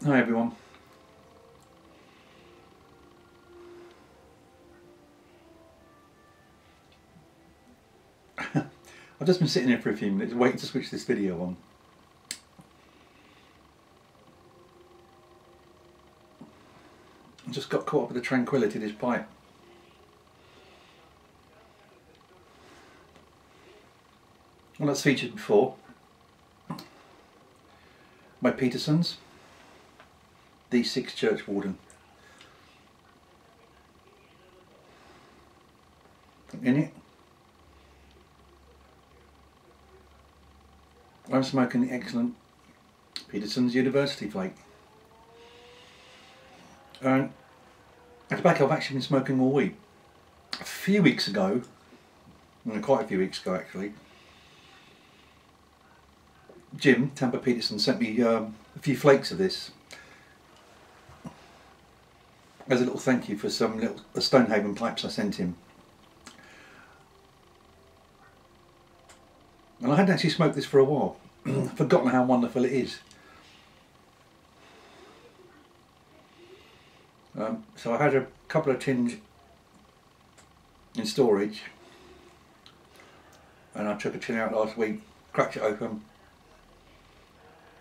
Hi everyone. I've just been sitting here for a few minutes waiting to switch this video on. I just got caught up with the tranquility of this pipe. Well, that's featured before. My Peterson's D6 Church Warden. In it, I'm smoking the excellent Peterson's University Flake. And at the back, I've actually been smoking all week. A few weeks ago, quite a few weeks ago actually, Jim, Tampa Peterson, sent me a few flakes of this as a little thank you for some little Stonehaven pipes I sent him. And I hadn't actually smoked this for a while. Forgotten how wonderful it is. So I had a couple of tins in storage, and I took a tin out last week, cracked it open,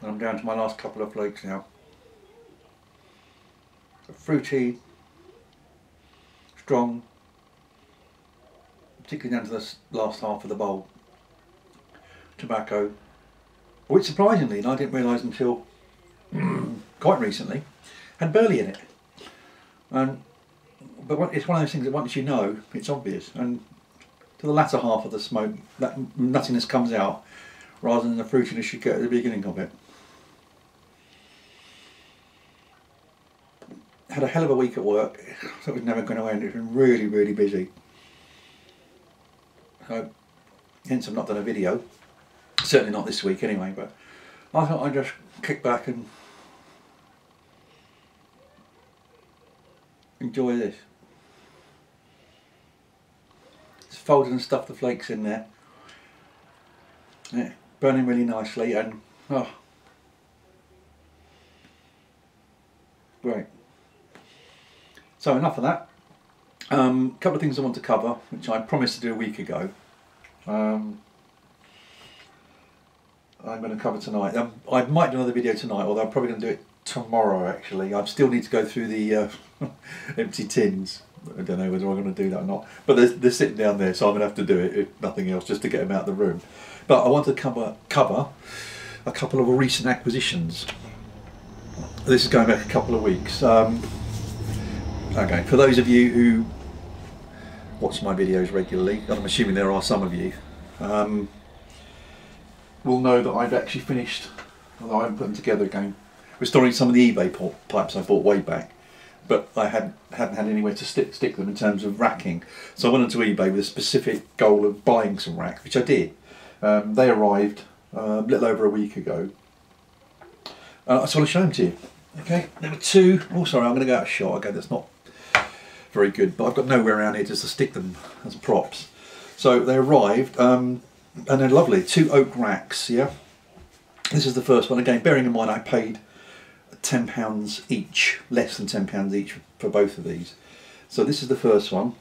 and I'm down to my last couple of flakes now. Fruity, strong, particularly down to the last half of the bowl. Tobacco, which surprisingly, and I didn't realise until quite recently, had burley in it. But it's one of those things that once you know, it's obvious. And to the latter half of the smoke, that nuttiness comes out rather than the fruitiness you get at the beginning of it. Had a hell of a week at work, so it was never going to end. It's been really, really busy. So, hence I've not done a video. Certainly not this week anyway, but I thought I'd just kick back and enjoy this. Just folded and stuffed the flakes in there. Yeah, burning really nicely and oh, great. So enough of that. Couple of things I want to cover, which I promised to do a week ago. I'm going to cover tonight. I might do another video tonight, although I'm probably going to do it tomorrow actually. I still need to go through the empty tins. I don't know whether I'm going to do that or not. But they're sitting down there, so I'm going to have to do it, if nothing else, just to get them out of the room. But I want to cover a couple of recent acquisitions. This is going back a couple of weeks. Okay, for those of you who watch my videos regularly, and I'm assuming there are some of you, will know that I've actually finished, although I haven't put them together again, restoring some of the eBay pipes I bought way back, but I hadn't had anywhere to stick them in terms of racking. So I went onto eBay with a specific goal of buying some racks, which I did. They arrived a little over a week ago. So I'll show them to you. Okay, there were two. Oh, sorry, I'm going to go out of shot. Okay, that's not very good, but I've got nowhere around here just to stick them as props. So they arrived. And they're lovely, 2 oak racks, yeah? This is the first one. Again, bearing in mind I paid £10 each, less than £10 each for both of these. So this is the first one.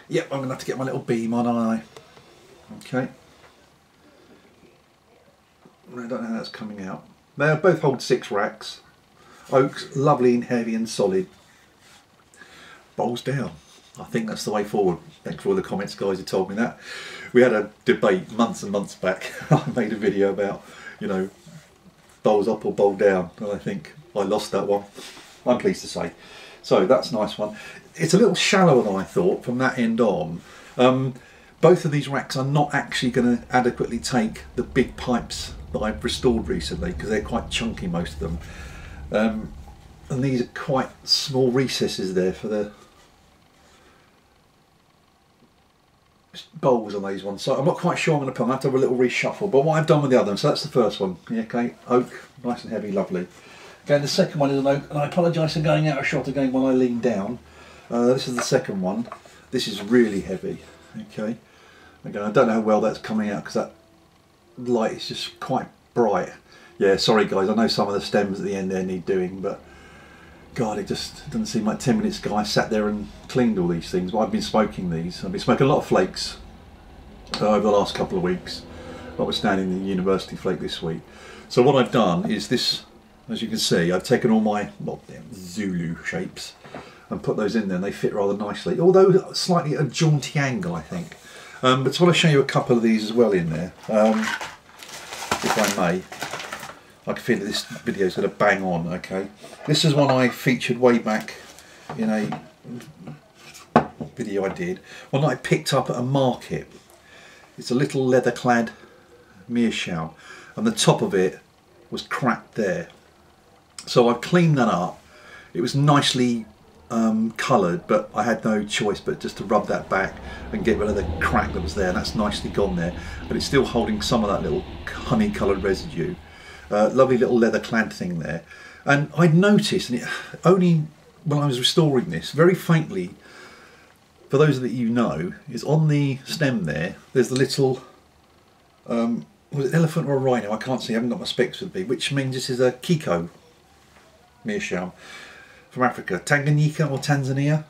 Yep, I'm going to have to get my little beam on, aren't I? Okay. I don't know how that's coming out. They both hold 6 racks. Oaks, lovely and heavy and solid. Bowls down. I think that's the way forward. Thanks for all the comments, guys, who told me that. We had a debate months and months back. I made a video about, you know, bowls up or bowl down, and I think I lost that one. I'm pleased to say. So that's a nice one. It's a little shallower than I thought from that end on. Both of these racks are not actually going to adequately take the big pipes that I've restored recently, because they're quite chunky, most of them. And these are quite small recesses there for the bowls on these ones, so I'm not quite sure I'm going to put them. I have to have a little reshuffle, but what I've done with the other one, so that's the first one. Yeah, okay, oak, nice and heavy, lovely. Okay, the second one is an oak, and I apologise for going out of shot again while I lean down. This is the second one. This is really heavy. Okay, again, I don't know how well that's coming out because that light is just quite bright. Yeah, sorry guys, I know some of the stems at the end there need doing, but God, it just doesn't seem like 10 minutes ago I sat there and cleaned all these things. Well, I've been smoking these. I've been smoking a lot of flakes over the last couple of weeks, notwithstanding the university flake this week. So what I've done is this, as you can see, I've taken all my Zulu shapes and put those in there, and they fit rather nicely, although slightly at a jaunty angle, I think. But so I want to show you a couple of these as well in there, if I may. I can feel that this video is going to bang on, okay? This is one I featured way back in a video I did, one that I picked up at a market. It's a little leather-clad meerschaum, and the top of it was cracked there. So I've cleaned that up. It was nicely coloured, but I had no choice but just to rub that back and get rid of the crack that was there. That's nicely gone there, but it's still holding some of that little honey-coloured residue. Lovely little leather-clad thing there. And I'd noticed, and it only when I was restoring this, very faintly, for those that you know, is on the stem there, there's the little, was it an elephant or a rhino? I can't see, I haven't got my specs with me, which means this is a Kiko meerschaum from Africa. Tanganyika or Tanzania?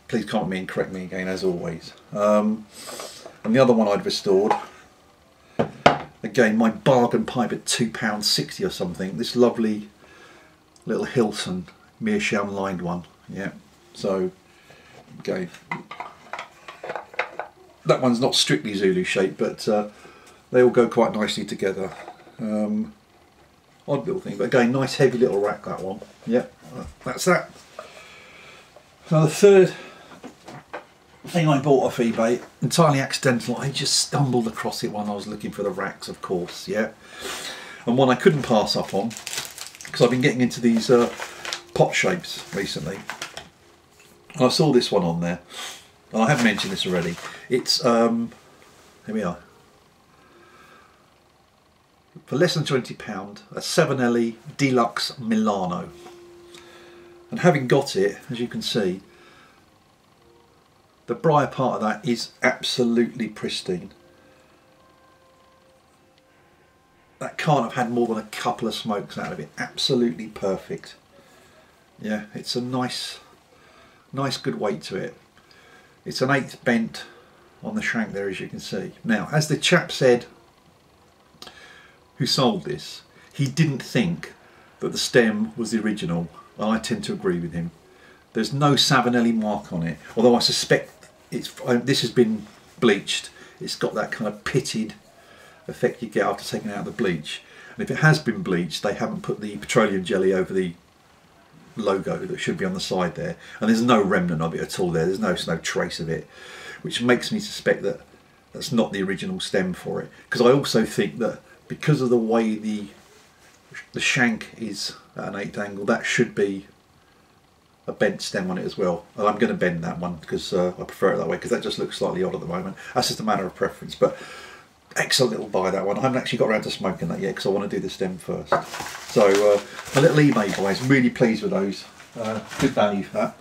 Please comment me and correct me again, as always. And the other one I'd restored, again, my bargain pipe at £2.60 or something. This lovely little Hilton meerschaum lined one. Yeah. So, okay. That one's not strictly Zulu shaped, but they all go quite nicely together. Odd little thing, but again, nice heavy little rack, that one. Yeah. That's that. Now the third thing I bought off eBay, entirely accidental. I just stumbled across it when I was looking for the racks, of course, yeah. And one I couldn't pass up on, because I've been getting into these pot shapes recently. And I saw this one on there, and I have mentioned this already. It's, here we are. For less than £20, a 7LE Deluxe Milano. And having got it, as you can see, the briar part of that is absolutely pristine. That can't have had more than a couple of smokes out of it. Absolutely perfect. Yeah, it's a nice good weight to it. It's an 1/8 bent on the shank there, as you can see. Now, as the chap said who sold this, he didn't think that the stem was the original, and I tend to agree with him. There's no Savinelli mark on it, although I suspect this has been bleached. It's got that kind of pitted effect you get after taking out the bleach. And if it has been bleached, they haven't put the petroleum jelly over the logo that should be on the side there. And there's no remnant of it at all there. There's no trace of it, which makes me suspect that that's not the original stem for it. Because I also think that because of the way the shank is at an 8th angle, that should be a bent stem on it as well. And I'm going to bend that one because I prefer it that way, because that just looks slightly odd at the moment. That's just a matter of preference, but excellent little buy, that one. I haven't actually got around to smoking that yet because I want to do the stem first. So a little eBay buys, really pleased with those. Good value for that.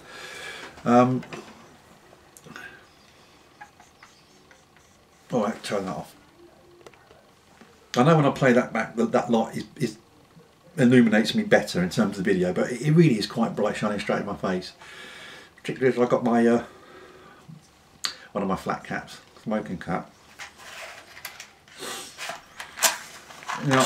Oh, I have to turn that off. I know when I play that back, that light illuminates me better in terms of the video, but it really is quite bright, shining straight in my face. Particularly if I got my one of my flat caps, smoking cap. Now,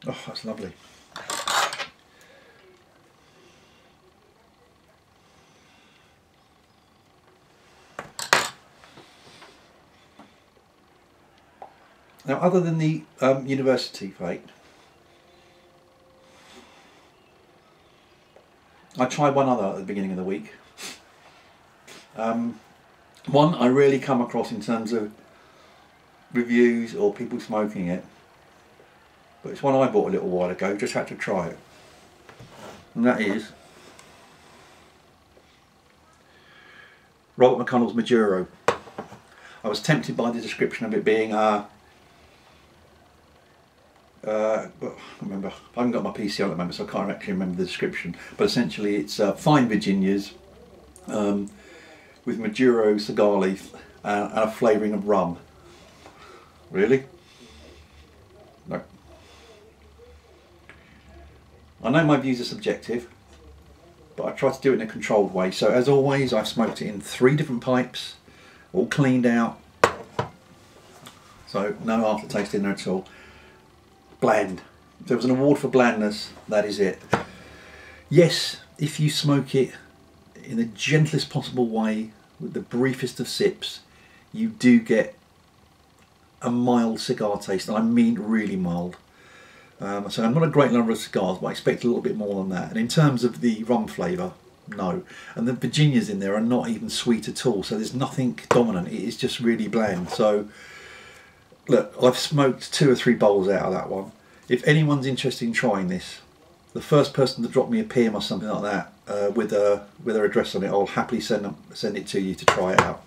oh, that's lovely. Now, other than the university fake, I tried one other at the beginning of the week. One I rarely come across in terms of reviews or people smoking it, but it's one I bought a little while ago, just had to try it. And that is Robert McConnell's Maduro. I was tempted by the description of it being well, I remember, I haven't got my PC on at the moment, so I can't actually remember the description. But essentially, it's fine Virginias with Maduro cigar leaf and a flavouring of rum. Really? No. I know my views are subjective, but I try to do it in a controlled way. So as always, I've smoked it in 3 different pipes, all cleaned out. So no aftertaste in there at all. Bland. If there was an award for blandness, that is it. Yes, if you smoke it in the gentlest possible way, with the briefest of sips, you do get a mild cigar taste, and I mean really mild. So I'm not a great lover of cigars, but I expect a little bit more than that. And in terms of the rum flavour, no. And the Virginias in there are not even sweet at all, so there's nothing dominant. It is just really bland. So look, I've smoked 2 or 3 bowls out of that one. If anyone's interested in trying this, the first person to drop me a PM or something like that with their address on it, I'll happily send it to you to try it out.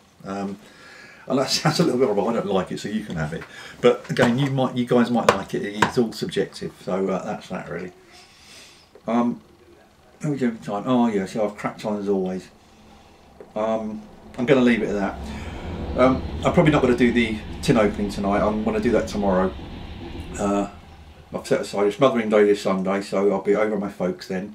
And that sounds a little bit horrible. I don't like it, so you can have it. But again, you guys might like it. It's all subjective. So that's that really. How are we doing for time? Oh yeah, so I've cracked on as always. I'm going to leave it at that. I'm probably not going to do the tin opening tonight. I'm going to do that tomorrow. I've set aside, it's Mothering Day this Sunday, so I'll be over at my folks then.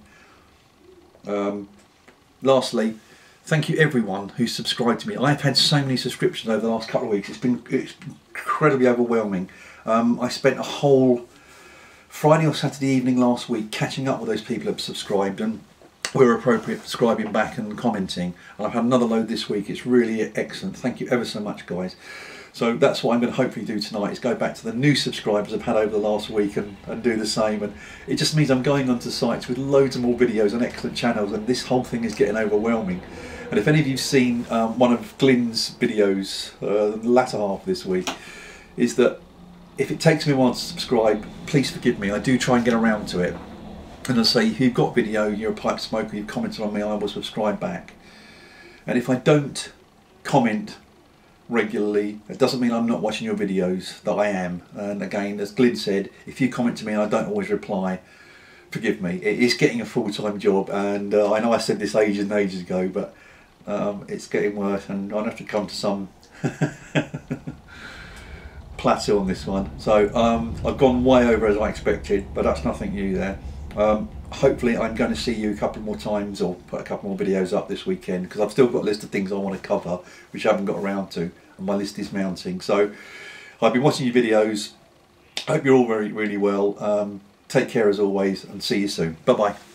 Lastly, thank you everyone who's subscribed to me. I've had so many subscriptions over the last couple of weeks. It's incredibly overwhelming. I spent a whole Friday or Saturday evening last week catching up with those people who have subscribed, and were appropriate subscribing back and commenting. And I've had another load this week. It's really excellent. Thank you ever so much, guys. So that's what I'm going to hopefully do tonight, is go back to the new subscribers I've had over the last week and do the same. And it just means I'm going onto sites with loads of more videos and excellent channels, and this whole thing is getting overwhelming. And if any of you've seen one of Glyn's videos, the latter half of this week, is that if it takes me a while to subscribe, please forgive me. I do try and get around to it. And I say, if you've got video, you're a pipe smoker, you've commented on me, I will subscribe back. And if I don't comment regularly, it doesn't mean I'm not watching your videos, that I am. And again, as Glyn said, if you comment to me and I don't always reply, forgive me. It is getting a full-time job, and I know I said this ages and ages ago, but it's getting worse, and I'll have to come to some plateau on this one. So I've gone way over as I expected, but that's nothing new there. Hopefully I'm going to see you a couple more times, or put a couple more videos up this weekend, because I've still got a list of things I want to cover which I haven't got around to, and my list is mounting. So I've been watching your videos. I hope you're all really well. Take care as always, and see you soon. Bye bye.